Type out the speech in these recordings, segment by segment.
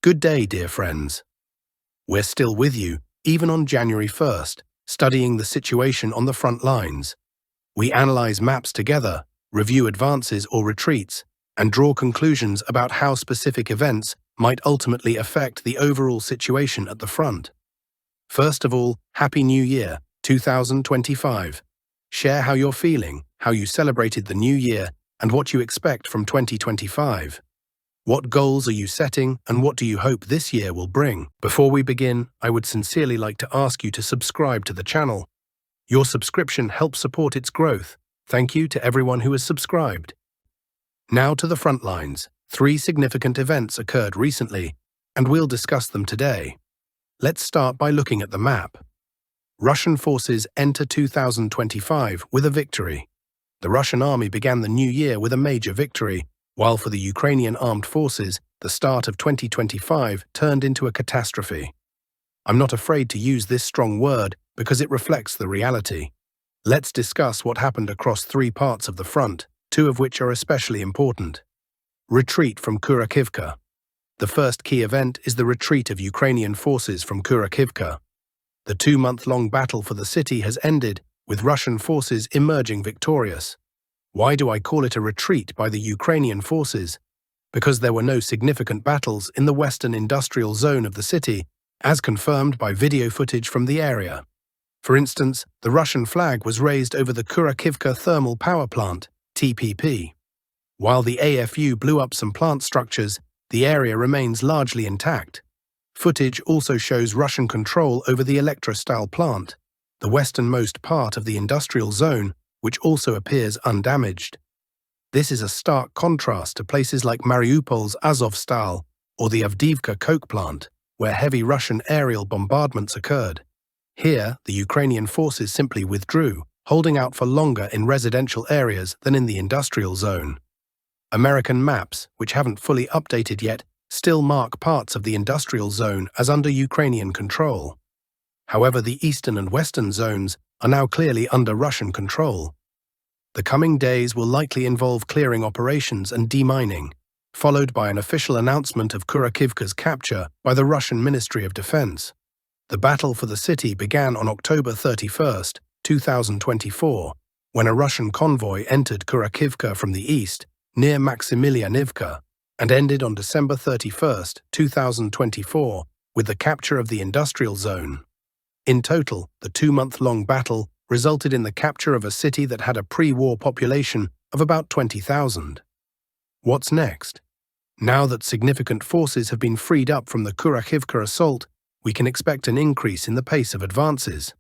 Good day, dear friends. We're still with you, even on January 1st, studying the situation on the front lines. We analyze maps together, review advances or retreats, and draw conclusions about how specific events might ultimately affect the overall situation at the front. First of all, Happy New Year, 2025. Share how you're feeling, how you celebrated the new year, and what you expect from 2025. What goals are you setting, and what do you hope this year will bring? Before we begin, I would sincerely like to ask you to subscribe to the channel. Your subscription helps support its growth. Thank you to everyone who has subscribed. Now to the front lines. 3 significant events occurred recently, and we'll discuss them today. Let's start by looking at the map. Russian forces enter 2025 with a victory. The Russian army began the new year with a major victory, while for the Ukrainian armed forces, the start of 2025 turned into a catastrophe. I'm not afraid to use this strong word because it reflects the reality. Let's discuss what happened across 3 parts of the front, 2 of which are especially important. Retreat from Kurakhove. The first key event is the retreat of Ukrainian forces from Kurakhove. The 2-month-long battle for the city has ended, with Russian forces emerging victorious. Why do I call it a retreat by the Ukrainian forces? Because there were no significant battles in the western industrial zone of the city, as confirmed by video footage from the area. For instance, the Russian flag was raised over the Kurakhove thermal power plant, TPP. While the AFU blew up some plant structures, the area remains largely intact. Footage also shows Russian control over the Elektrostal plant, the westernmost part of the industrial zone, which also appears undamaged. This is a stark contrast to places like Mariupol's Azovstal or the Avdiivka coke plant, where heavy Russian aerial bombardments occurred. Here, the Ukrainian forces simply withdrew, holding out for longer in residential areas than in the industrial zone. American maps, which haven't fully updated yet, still mark parts of the industrial zone as under Ukrainian control. However, the eastern and western zones are now clearly under Russian control. The coming days will likely involve clearing operations and demining, followed by an official announcement of Kurakhove's capture by the Russian Ministry of Defense. The battle for the city began on October 31, 2024, when a Russian convoy entered Kurakhove from the east, near Vremivka, and ended on December 31, 2024, with the capture of the industrial zone. In total, the 2-month-long battle resulted in the capture of a city that had a pre-war population of about 20,000. What's next? Now that significant forces have been freed up from the Kurakhove assault, we can expect an increase in the pace of advances.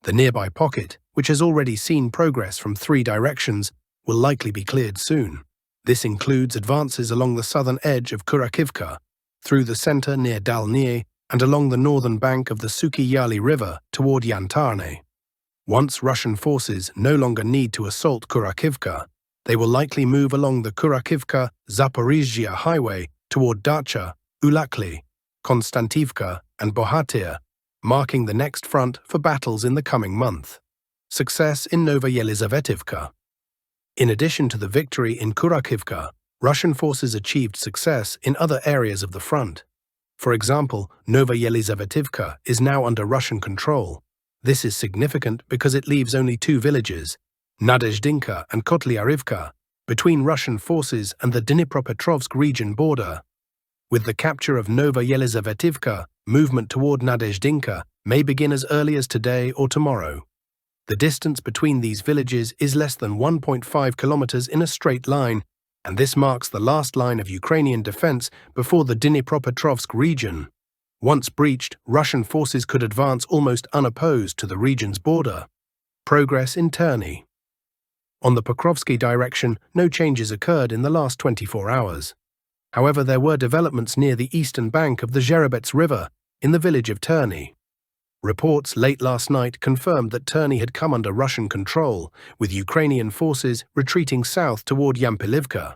The nearby pocket, which has already seen progress from 3 directions, will likely be cleared soon. This includes advances along the southern edge of Kurakhove, through the center near Dalnie, and along the northern bank of the Suky Yali River toward Yantarne. Once Russian forces no longer need to assault Kurakhove, they will likely move along the Kurakhove-Zaporizhzhia highway toward Dacha, Ulakli, Konstantivka, and Bohatyr, marking the next front for battles in the coming month. Success in Novovasylivka. In addition to the victory in Kurakhove, Russian forces achieved success in other areas of the front. For example, Novovasylivka is now under Russian control. This is significant because it leaves only 2 villages, Nadezhdinka and Kotlyarivka, between Russian forces and the Dnipropetrovsk region border. With the capture of Novovasylivka, movement toward Nadezhdinka may begin as early as today or tomorrow. The distance between these villages is less than 1.5 kilometers in a straight line, and this marks the last line of Ukrainian defense before the Dnipropetrovsk region. Once breached, Russian forces could advance almost unopposed to the region's border. Progress in Terny. On the Pokrovsk direction, no changes occurred in the last 24 hours. However, there were developments near the eastern bank of the Zherebets River, in the village of Terny. Reports late last night confirmed that Terny had come under Russian control, with Ukrainian forces retreating south toward Yampilivka.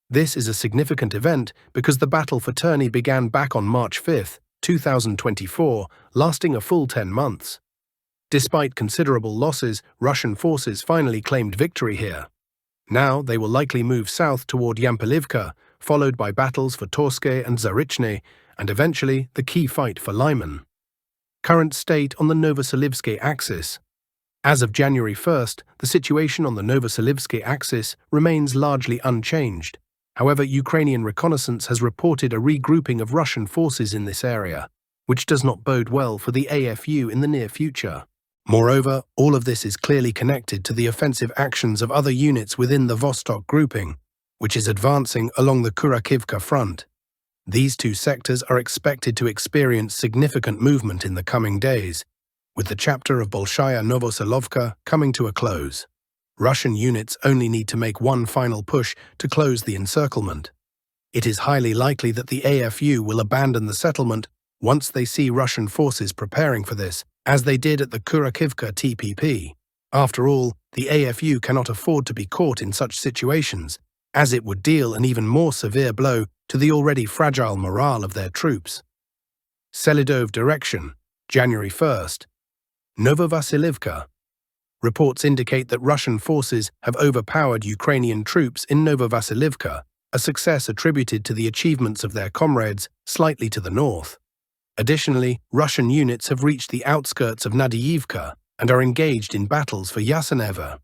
This is a significant event because the battle for Terny began back on March 5, 2024, lasting a full 10 months. Despite considerable losses, Russian forces finally claimed victory here. Now they will likely move south toward Yampilivka, followed by battles for Torske and Zarichne, and eventually the key fight for Lyman. Current state on the Novovasylivka axis. As of January 1st, the situation on the Novovasylivka axis remains largely unchanged. However, Ukrainian reconnaissance has reported a regrouping of Russian forces in this area, which does not bode well for the AFU in the near future. Moreover, all of this is clearly connected to the offensive actions of other units within the Vostok grouping, which is advancing along the Kurakhove front. These two sectors are expected to experience significant movement in the coming days, with the chapter of Bolshaya Novovasylivka coming to a close. Russian units only need to make one final push to close the encirclement. It is highly likely that the AFU will abandon the settlement once they see Russian forces preparing for this, as they did at the Kurakhove TPP. After all, the AFU cannot afford to be caught in such situations, as it would deal an even more severe blow to the already fragile morale of their troops. Selidov direction, January 1st. Novovasylivka. Reports indicate that Russian forces have overpowered Ukrainian troops in Novovasylivka, a success attributed to the achievements of their comrades slightly to the north. Additionally, Russian units have reached the outskirts of Nadiyivka and are engaged in battles for Yasenevo.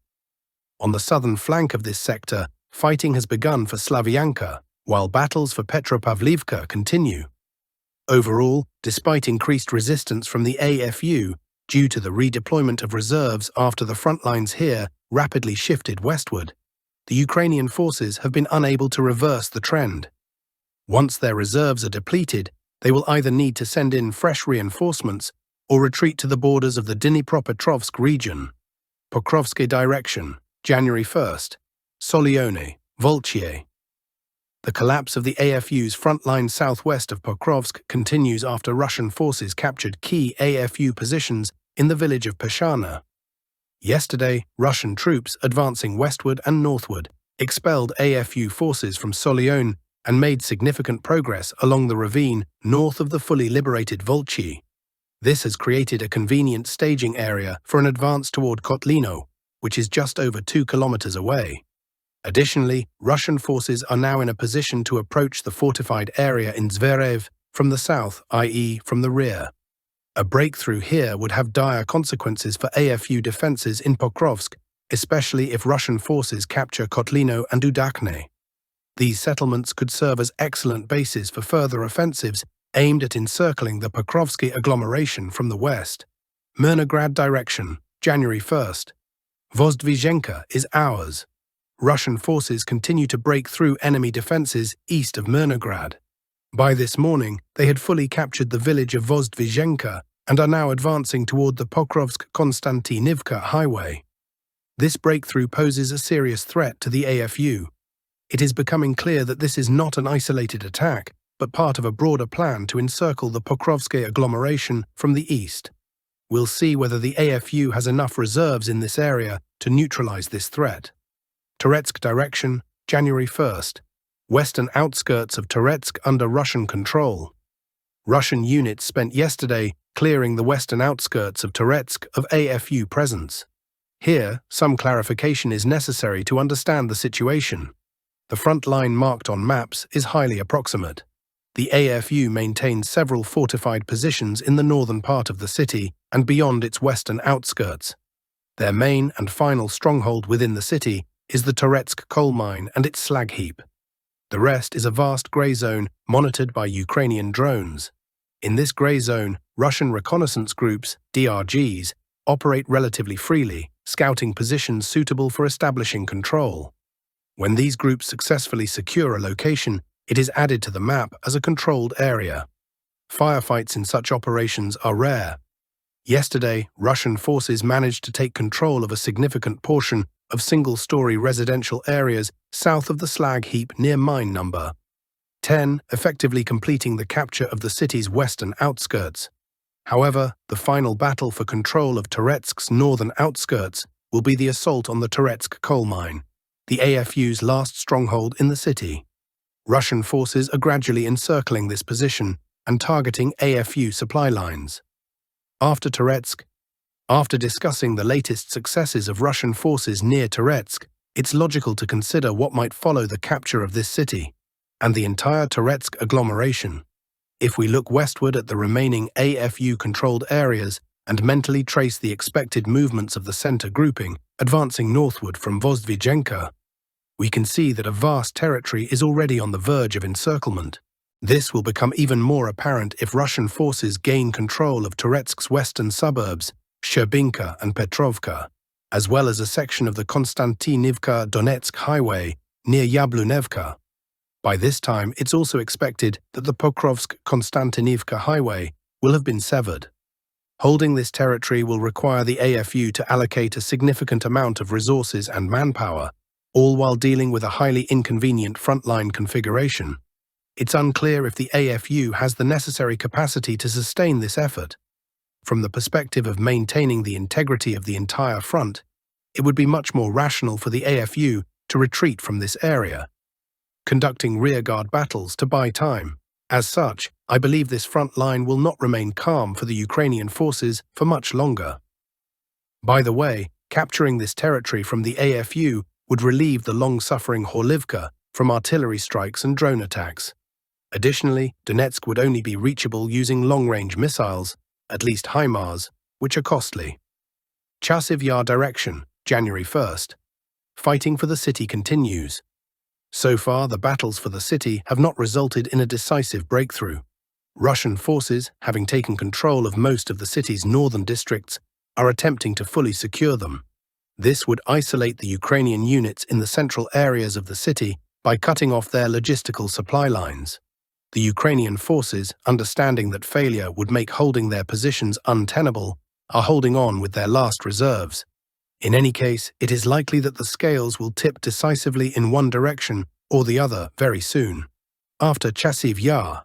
On the southern flank of this sector, fighting has begun for Slavyanka, while battles for Petropavlivka continue. Overall, despite increased resistance from the AFU, due to the redeployment of reserves after the front lines here rapidly shifted westward, the Ukrainian forces have been unable to reverse the trend. Once their reserves are depleted, they will either need to send in fresh reinforcements or retreat to the borders of the Dnipropetrovsk region. Pokrovsk direction, January 1st. Solione, Volchye. The collapse of the AFU's front line southwest of Pokrovsk continues after Russian forces captured key AFU positions in the village of Peshana. Yesterday, Russian troops advancing westward and northward expelled AFU forces from Solione and made significant progress along the ravine north of the fully liberated Volchye. This has created a convenient staging area for an advance toward Kotlino, which is just over 2 kilometers away. Additionally, Russian forces are now in a position to approach the fortified area in Zverev from the south, i.e. from the rear. A breakthrough here would have dire consequences for AFU defenses in Pokrovsk, especially if Russian forces capture Kotlino and Udakne. These settlements could serve as excellent bases for further offensives aimed at encircling the Pokrovsky agglomeration from the west. Mirnograd direction, January 1st. Vozdvizhenka is ours. Russian forces continue to break through enemy defenses east of Mirnograd. By this morning, they had fully captured the village of Vozdvizhenka and are now advancing toward the Pokrovsk-Konstantinivka highway. This breakthrough poses a serious threat to the AFU. It is becoming clear that this is not an isolated attack, but part of a broader plan to encircle the Pokrovsky agglomeration from the east. We'll see whether the AFU has enough reserves in this area to neutralize this threat. Toretsk direction, January 1st. Western outskirts of Toretsk under Russian control. Russian units spent yesterday clearing the western outskirts of Toretsk of AFU presence. Here, some clarification is necessary to understand the situation. The front line marked on maps is highly approximate. The AFU maintains several fortified positions in the northern part of the city and beyond its western outskirts. Their main and final stronghold within the city is the Toretsk coal mine and its slag heap. The rest is a vast grey zone monitored by Ukrainian drones. In this grey zone, Russian reconnaissance groups, DRGs, operate relatively freely, scouting positions suitable for establishing control. When these groups successfully secure a location, it is added to the map as a controlled area. Firefights in such operations are rare. Yesterday, Russian forces managed to take control of a significant portion of single-story residential areas south of the slag heap near mine number 10, effectively completing the capture of the city's western outskirts. However, the final battle for control of Toretsk's northern outskirts will be the assault on the Toretsk coal mine, the AFU's last stronghold in the city. Russian forces are gradually encircling this position and targeting AFU supply lines. After Toretsk, after discussing the latest successes of Russian forces near Toretsk, it's logical to consider what might follow the capture of this city and the entire Toretsk agglomeration. If we look westward at the remaining AFU-controlled areas and mentally trace the expected movements of the center grouping advancing northward from Vozdvijenka, we can see that a vast territory is already on the verge of encirclement. This will become even more apparent if Russian forces gain control of Toretsk's western suburbs, Sherbinka and Petrovka, as well as a section of the Konstantinivka-Donetsk highway near Yablunevka. By this time, it's also expected that the Pokrovsk-Konstantinivka highway will have been severed. Holding this territory will require the AFU to allocate a significant amount of resources and manpower, all while dealing with a highly inconvenient frontline configuration. It's unclear if the AFU has the necessary capacity to sustain this effort. From the perspective of maintaining the integrity of the entire front, it would be much more rational for the AFU to retreat from this area, conducting rearguard battles to buy time. As such, I believe this front line will not remain calm for the Ukrainian forces for much longer. By the way, capturing this territory from the AFU would relieve the long-suffering Horlivka from artillery strikes and drone attacks. Additionally, Donetsk would only be reachable using long-range missiles, at least HIMARS, which are costly. Chasiv Yar direction, January 1st. Fighting for the city continues. So far, the battles for the city have not resulted in a decisive breakthrough. Russian forces, having taken control of most of the city's northern districts, are attempting to fully secure them. This would isolate the Ukrainian units in the central areas of the city by cutting off their logistical supply lines. The Ukrainian forces, understanding that failure would make holding their positions untenable, are holding on with their last reserves. In any case, it is likely that the scales will tip decisively in one direction or the other very soon. After Chasiv Yar,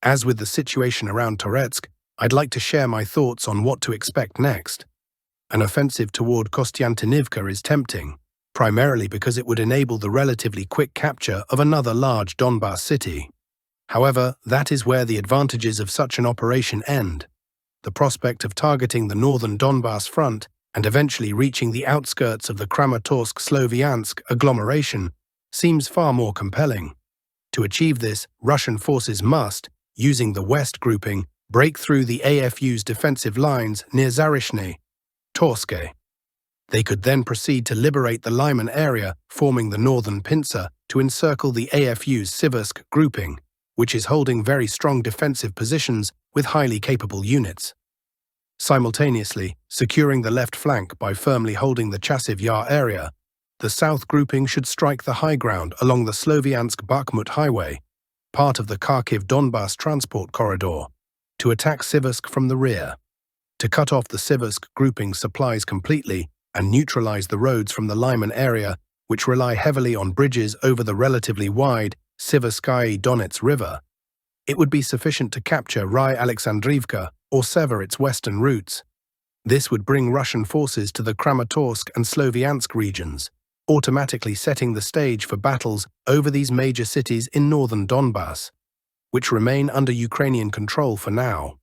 as with the situation around Toretsk, I'd like to share my thoughts on what to expect next. An offensive toward Konstantinivka is tempting, primarily because it would enable the relatively quick capture of another large Donbas city. However, that is where the advantages of such an operation end. The prospect of targeting the northern Donbas front and eventually reaching the outskirts of the Kramatorsk-Sloviansk agglomeration seems far more compelling. To achieve this, Russian forces must, using the west grouping, break through the AFU's defensive lines near Zarishny, Torske. They could then proceed to liberate the Lyman area, forming the northern pincer, to encircle the AFU's Siversk grouping, which is holding very strong defensive positions with highly capable units. Simultaneously, securing the left flank by firmly holding the Chasiv Yar area, the south grouping should strike the high ground along the Sloviansk-Bakhmut highway, part of the Kharkiv-Donbas transport corridor, to attack Siversk from the rear. To cut off the Siversk grouping supplies completely and neutralize the roads from the Lyman area, which rely heavily on bridges over the relatively wide Siverskyi Donets River, it would be sufficient to capture Alexandrivka or sever its western routes. This would bring Russian forces to the Kramatorsk and Sloviansk regions, automatically setting the stage for battles over these major cities in northern Donbas, which remain under Ukrainian control for now.